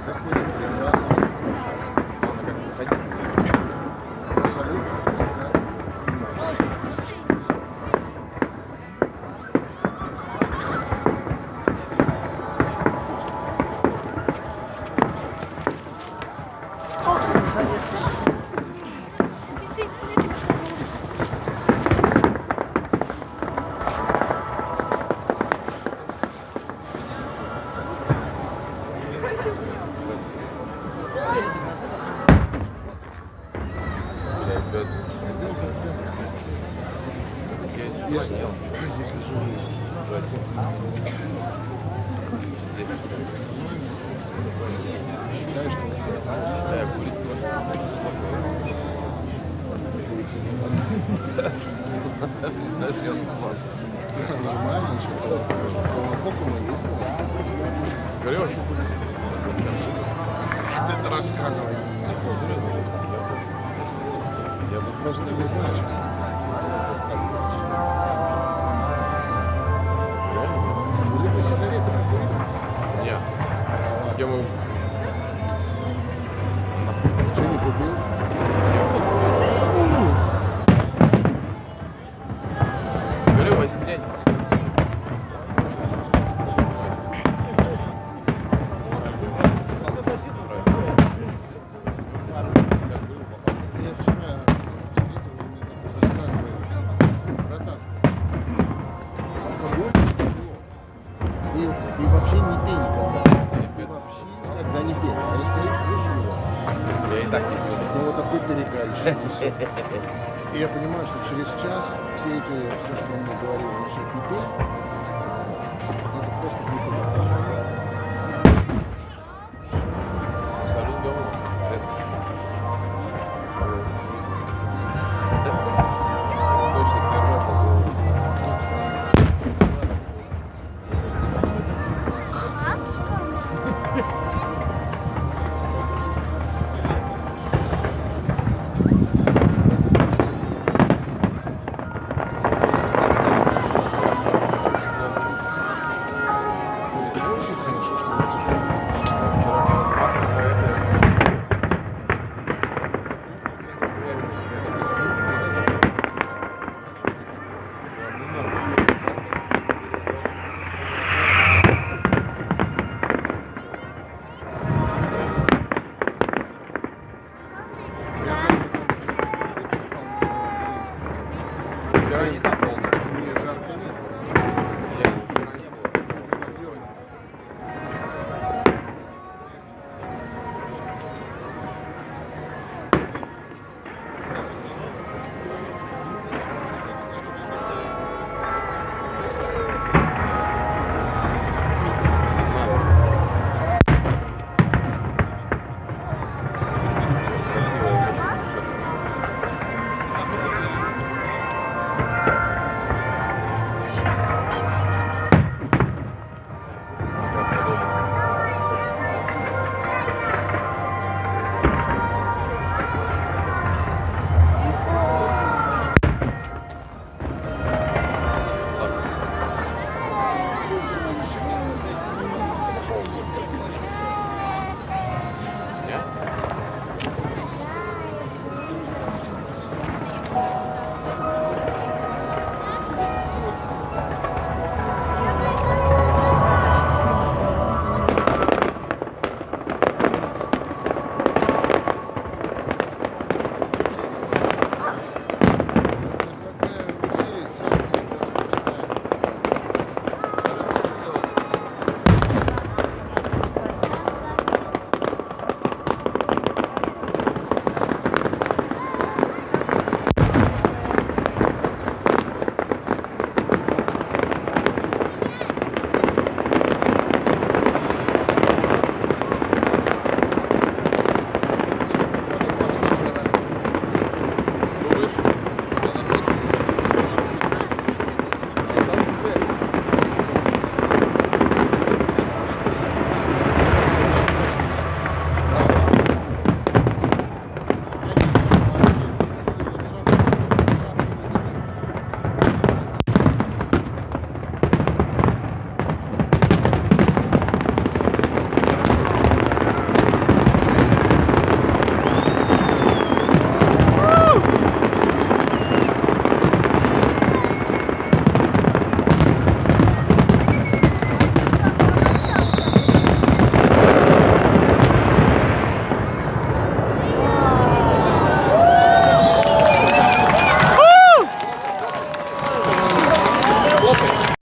заходит прекрасно, хорошо. Абсолютно. Если живешь. Считаю, что Считаю, курить нормально, что сколько мы ездили. Говоришь? Это рассказывай. Я бы просто не знаю, что. Или бы сигареты купили? Нет. Я могу. Ничего не купил? Говорю, блядь. Я вчера встретил, он мне такой рассказывает. Братан, алкоголь тяжело. Ты вообще не пей никогда. Ты вообще никогда не пей. А я стою, слушаю его. Я и так не буду. Ну вот такой перегарищик. И я понимаю, что через час все, что он мне говорил насчет пипей,